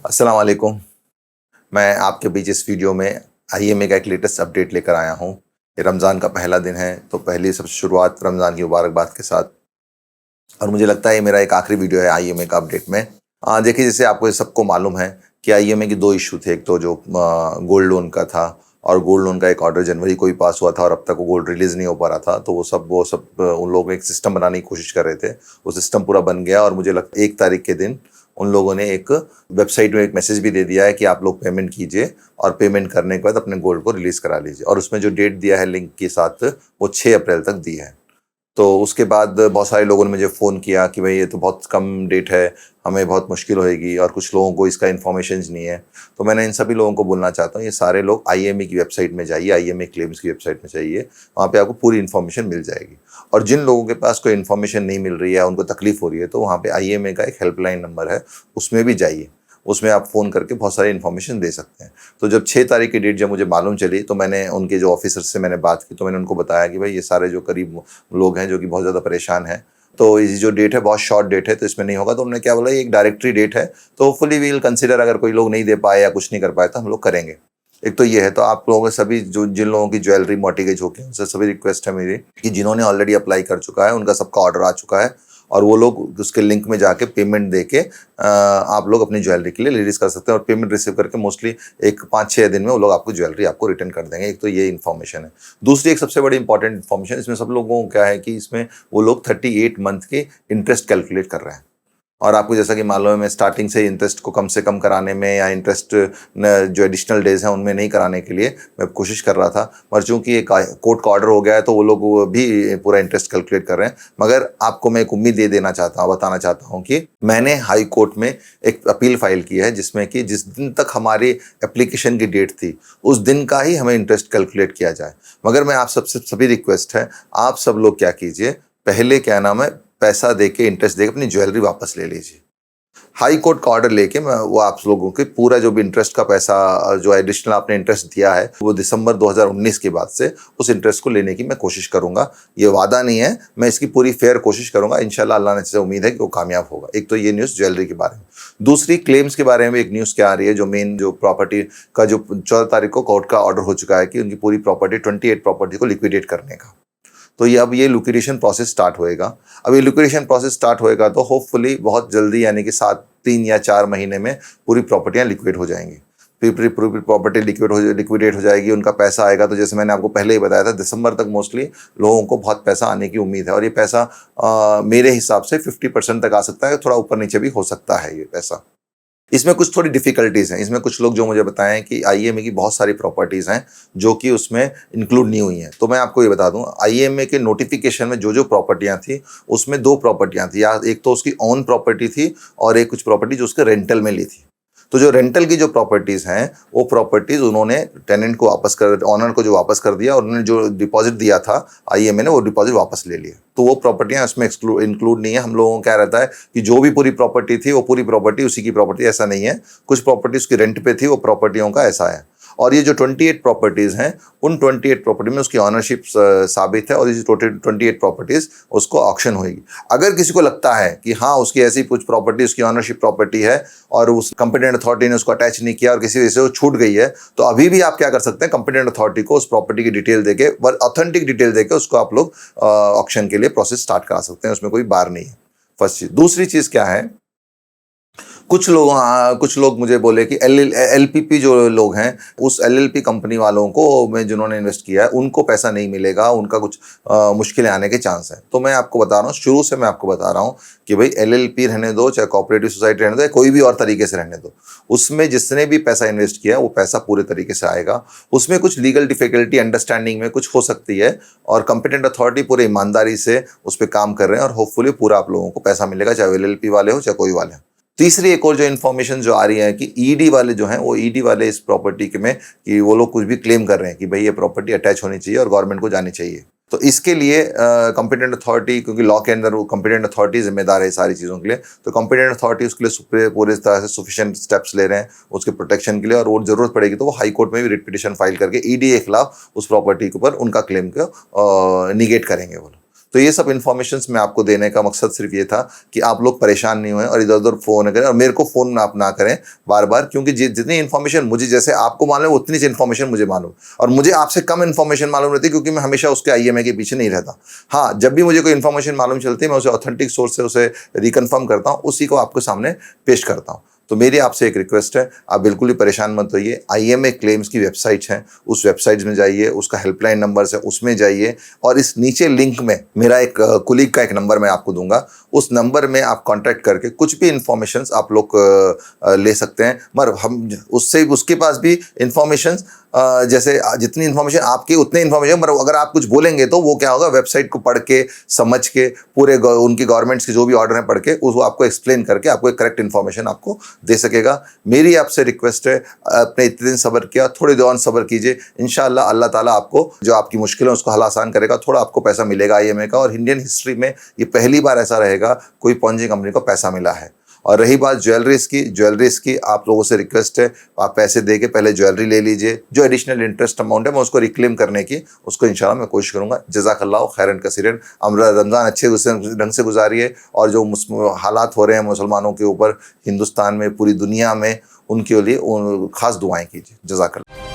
अस्सलाम वालेकुम। मैं आपके बीच इस वीडियो में आईएमए का एक लेटेस्ट अपडेट लेकर आया हूँ। ये रमज़ान का पहला दिन है, तो पहली सब शुरुआत रमज़ान की मुबारकबाद के साथ। और मुझे लगता है ये मेरा एक आखिरी वीडियो है आईएमए का अपडेट में। देखिए, जैसे आपको सबको मालूम है कि आईएमए के 2 इश्यू थे। एक तो जो गोल्ड लोन का था, और गोल्ड लोन का एक ऑर्डर जनवरी को ही पास हुआ था और अब तक वो गोल्ड रिलीज़ नहीं हो पा रहा था। तो वो सब उन लोग एक सिस्टम बनाने की कोशिश कर रहे थे। वो सिस्टम पूरा बन गया और मुझे लगता है 1 तारीख के दिन उन लोगों ने एक वेबसाइट में एक मैसेज भी दे दिया है कि आप लोग पेमेंट कीजिए और पेमेंट करने के बाद अपने गोल्ड को रिलीज़ करा लीजिए। और उसमें जो डेट दिया है लिंक के साथ, वो 6 अप्रैल तक दी है। तो उसके बाद बहुत सारे लोगों ने मुझे फ़ोन किया कि भाई ये तो बहुत कम डेट है, हमें बहुत मुश्किल होएगी, और कुछ लोगों को इसका इन्फॉर्मेशन नहीं है। तो मैंने इन सभी लोगों को बोलना चाहता हूँ, ये सारे लोग आईएमए की वेबसाइट में जाइए, आईएमए क्लेम्स की वेबसाइट में जाइए, वहाँ पे आपको पूरी इन्फॉर्मेशन मिल जाएगी। और जिन लोगों के पास कोई इन्फॉर्मेशन नहीं मिल रही है, उनको तकलीफ हो रही है, तो वहाँ पे आईएमए का एक हेल्पलाइन नंबर है, उसमें भी जाइए। उसमें आप फ़ोन करके बहुत सारी इन्फॉर्मेशन दे सकते हैं। तो जब 6 तारीख की डेट जब मुझे मालूम चली, तो मैंने उनके जो ऑफिसर से मैंने बात की, तो मैंने उनको बताया कि भाई ये सारे जो करीब लोग हैं जो कि बहुत ज़्यादा परेशान हैं, तो ये जो डेट है बहुत शॉर्ट डेट है, तो इसमें नहीं होगा। तो उन्होंने क्या बोला, ये एक डायरेक्टरी डेट है, तो होपफुली वी विल कंसिडर, अगर कोई लोग नहीं दे पाए या कुछ नहीं कर पाए तो हम लोग करेंगे। एक तो ये है। तो आप लोगों के सभी जो जिन लोगों की ज्वेलरी मॉर्टिगेज होके, उनसे सभी रिक्वेस्ट है मेरी कि जिन्होंने ऑलरेडी अप्लाई कर चुका है, उनका सबका ऑर्डर आ चुका है, और वो लोग उसके लिंक में जाके पेमेंट दे के आप लोग अपनी ज्वेलरी के लिए रिलीज़ कर सकते हैं। और पेमेंट रिसीव करके मोस्टली एक 5-6 दिन में वो लोग आपको ज्वेलरी आपको रिटर्न कर देंगे। एक तो ये इन्फॉर्मेशन है। दूसरी एक सबसे बड़ी इंपॉर्टेंट इन्फॉर्मेशन, इसमें सब लोगों को क्या है कि इसमें वो लोग 38 मंथ के इंटरेस्ट कैलकुलेट कर रहे हैं। और आपको जैसा कि मालूम है, मैं स्टार्टिंग से इंटरेस्ट को कम से कम कराने में, या इंटरेस्ट जो एडिशनल डेज हैं उनमें नहीं कराने के लिए मैं कोशिश कर रहा था। मगर चूंकि एक कोर्ट का ऑर्डर हो गया है, तो वो लोग भी पूरा इंटरेस्ट कैलकुलेट कर रहे हैं। मगर आपको मैं एक उम्मीद दे देना चाहता हूँ, बताना चाहता हूँ कि मैंने हाई कोर्ट में एक अपील फाइल की है, जिसमें कि जिस दिन तक हमारी एप्लीकेशन की डेट थी, उस दिन का ही हमें इंटरेस्ट कैलकुलेट किया जाए। मगर मैं आप सबसे सभी रिक्वेस्ट है, आप सब लोग क्या कीजिए, पहले क्या नाम है, पैसा देके, इंटरेस्ट देके अपनी ज्वेलरी वापस ले लीजिए। हाई कोर्ट का ऑर्डर लेके मैं वो आप लोगों के पूरा जो भी इंटरेस्ट का पैसा, जो एडिशनल आपने इंटरेस्ट दिया है, वो दिसंबर 2019 के बाद से उस इंटरेस्ट को लेने की मैं कोशिश करूंगा। ये वादा नहीं है, मैं इसकी पूरी फेयर कोशिश करूंगा। इंशाल्लाह अल्लाह ने से उम्मीद है कि वो कामयाब होगा। एक तो ये न्यूज़ ज्वेलरी के बारे में। दूसरी, क्लेम्स के बारे में एक न्यूज़ क्या आ रही है, जो मेन जो प्रॉपर्टी का जो 14 तारीख को कोर्ट का ऑर्डर हो चुका है कि उनकी पूरी प्रॉपर्टी 28 प्रॉपर्टी को लिक्विडेट करने का। तो ये अब ये लिक्विडेशन प्रोसेस स्टार्ट होएगा। अब ये लिक्विडेशन प्रोसेस स्टार्ट होएगा तो होपफुली बहुत जल्दी, यानी कि 3 या 4 महीने में पूरी प्रॉपर्टियां लिक्विड हो जाएंगी। पूरी पूरी प्रॉपर्टी लिक्विडेट हो जाएगी, उनका पैसा आएगा। तो जैसे मैंने आपको पहले ही बताया था, दिसंबर तक मोस्टली लोगों को बहुत पैसा आने की उम्मीद है। और ये पैसा मेरे हिसाब से 50% तक आ सकता है, थोड़ा ऊपर नीचे भी हो सकता है ये पैसा। इसमें कुछ थोड़ी डिफ़िकल्टीज़ हैं। इसमें कुछ लोग जो मुझे बताएं कि आईएमए की बहुत सारी प्रॉपर्टीज़ हैं जो कि उसमें इंक्लूड नहीं हुई हैं। तो मैं आपको ये बता दूं, आईएमए के नोटिफिकेशन में जो जो प्रॉपर्टियां थी, उसमें 2 प्रॉपर्टियां थी। या एक तो उसकी ओन प्रॉपर्टी थी, और एक कुछ प्रॉपर्टी जो उसके रेंटल में ली थी। तो जो रेंटल की जो प्रॉपर्टीज़ हैं, वो प्रॉपर्टीज़ उन्होंने टेनेंट को वापस कर, ऑनर को जो वापस कर दिया, और उन्होंने जो डिपॉजिट दिया था आईएमए ने, वो डिपॉजिट वापस ले लिया। तो वो प्रॉपर्टियां इसमें इंक्लूड नहीं है। हम लोगों को क्या रहता है कि जो भी पूरी प्रॉपर्टी थी, वो पूरी प्रॉपर्टी उसी की प्रॉपर्टी, ऐसा नहीं है। कुछ प्रॉपर्टी उसकी रेंट पे थी, वो प्रॉपर्टियों का ऐसा है। और ये जो 28 प्रॉपर्टीज़ हैं, उन 28 प्रॉपर्टी में उसकी ऑनरशिप साबित है, और ये टोटल 28 प्रॉपर्टीज़ उसको ऑक्शन होगी। अगर किसी को लगता है कि हाँ, उसकी ऐसी कुछ प्रॉपर्टी, उसकी ऑनरशिप प्रॉपर्टी है, और उस कंपिटेंट अथॉरिटी ने उसको अटैच नहीं किया और किसी वजह से वो छूट गई है, तो अभी भी आप क्या कर सकते हैं, कंपिटेंट अथॉरिटी को उस प्रॉपर्टी की डिटेल देके, ऑथेंटिक डिटेल देके, उसको आप लोग ऑक्शन के लिए प्रोसेस स्टार्ट करा सकते हैं। उसमें कोई बार नहीं है। फर्स्ट चीज़। दूसरी चीज़ क्या है, कुछ लोग मुझे बोले कि एलएलपी जो लोग हैं, उस एलएलपी कंपनी वालों को, में जिन्होंने इन्वेस्ट किया है, उनको पैसा नहीं मिलेगा, उनका कुछ मुश्किलें आने के चांस है। तो मैं आपको बता रहा हूँ, शुरू से मैं आपको बता रहा हूँ कि भाई एलएलपी रहने दो, चाहे कोऑपरेटिव सोसाइटी रहने दो, या कोई भी और तरीके से रहने दो, उसमें जिसने भी पैसा इन्वेस्ट किया वो पैसा पूरे तरीके से आएगा। उसमें कुछ लीगल डिफिकल्टी अंडरस्टैंडिंग में कुछ हो सकती है, और कंपिटेंट अथॉरिटी पूरे ईमानदारी से उस पर काम कर रहे हैं, और होपफुली पूरा आप लोगों को पैसा मिलेगा, चाहे एलएलपी वाले हो चाहे कोई वाले हो। तीसरी एक और जो इन्फॉर्मेशन जो आ रही है कि ईडी वाले जो हैं, वो ईडी वाले इस प्रॉपर्टी के में कि वो लोग कुछ भी क्लेम कर रहे हैं कि भाई ये प्रॉपर्टी अटैच होनी चाहिए और गवर्नमेंट को जानी चाहिए। तो इसके लिए कंपिटेंट अथॉरिटी, क्योंकि लॉ के अंदर वो कंपिटेंट अथॉरिटी जिम्मेदार है सारी चीज़ों के लिए, तो कंपिटेंट अथॉरिटी उसके लिए पूरे तरह से सफिशिएंट स्टेप्स ले रहे हैं उसके प्रोटेक्शन के लिए। और वो जरूरत पड़ेगी तो वो हाई कोर्ट में भी रिट पिटिशन फाइल करके ईडी के खिलाफ उस प्रॉपर्टी के ऊपर उनका क्लेम को निगेट करेंगे वो लोग। तो ये सब इन्फॉर्मेशन मैं आपको देने का मकसद सिर्फ ये था कि आप लोग परेशान नहीं हुए और इधर उधर फ़ोन करें, और मेरे को फ़ोन आप ना करें बार बार, क्योंकि जितनी इन्फॉर्मेशन मुझे, जैसे आपको मालूम है उतनी इन्फॉर्मेशन मुझे मालूम, और मुझे आपसे कम इन्फॉर्मेशन मालूम रहती है, क्योंकि मैं हमेशा उसके IMA के पीछे नहीं रहता। हाँ, जब भी मुझे कोई इन्फॉर्मेशन मालूम चलती है मैं उसे ऑथेंटिक सोर्स से उसे रिकन्फर्म करता हूँ, उसी को आपके सामने पेश करता हूँ। तो मेरी आपसे एक रिक्वेस्ट है, आप बिल्कुल ही परेशान मत होइए। IMA क्लेम्स की वेबसाइट्स हैं, उस वेबसाइट्स में जाइए, उसका हेल्पलाइन नंबर्स है उसमें जाइए, और इस नीचे लिंक में मेरा एक कुलीग का एक नंबर मैं आपको दूंगा, उस नंबर में आप कांटेक्ट करके कुछ भी इन्फॉर्मेशंस आप लोग ले सकते हैं। मगर हम उससे उसके पास भी इन्फॉर्मेशंस, जैसे जितनी इन्फॉर्मेशन आपकी उतनी इन्फॉर्मेशन, मगर अगर आप कुछ बोलेंगे तो वो क्या होगा, वेबसाइट को पढ़ के समझ के पूरे उनकी गवर्नमेंट्स के जो भी ऑर्डर हैं पढ़ के उसको आपको एक्सप्लेन करके आपको एक करेक्ट इन्फॉर्मेशन आपको दे सकेगा। मेरी आपसे रिक्वेस्ट है, अपने इतने दिन सब्र किया, थोड़ी देर और सब्र कीजिए, इंशाअल्लाह अल्लाह ताला आपको जो आपकी मुश्किलें उसको हल आसान करेगा, थोड़ा आपको पैसा मिलेगा IMA का। और इंडियन हिस्ट्री में ये पहली बार ऐसा रहेगा कोई पॉन्जी कंपनी को पैसा मिला है। और रही बात ज्वेलरीज की आप लोगों से रिक्वेस्ट है, आप पैसे दे के पहले ज्वेलरी ले लीजिए, जो एडिशनल इंटरेस्ट अमाउंट है मैं उसको रिक्लेम करने की उसको इंशाल्लाह मैं कोशिश करूंगा। जज़ाकल्लाह खैरन कसीरन। रमज़ान अच्छे ढंग से गुजारिए, और जो हालात हो रहे हैं मुसलमानों के ऊपर हिंदुस्तान में, पूरी दुनिया में, उनके लिए खास दुआएं कीजिए। जज़ाकल्लाह।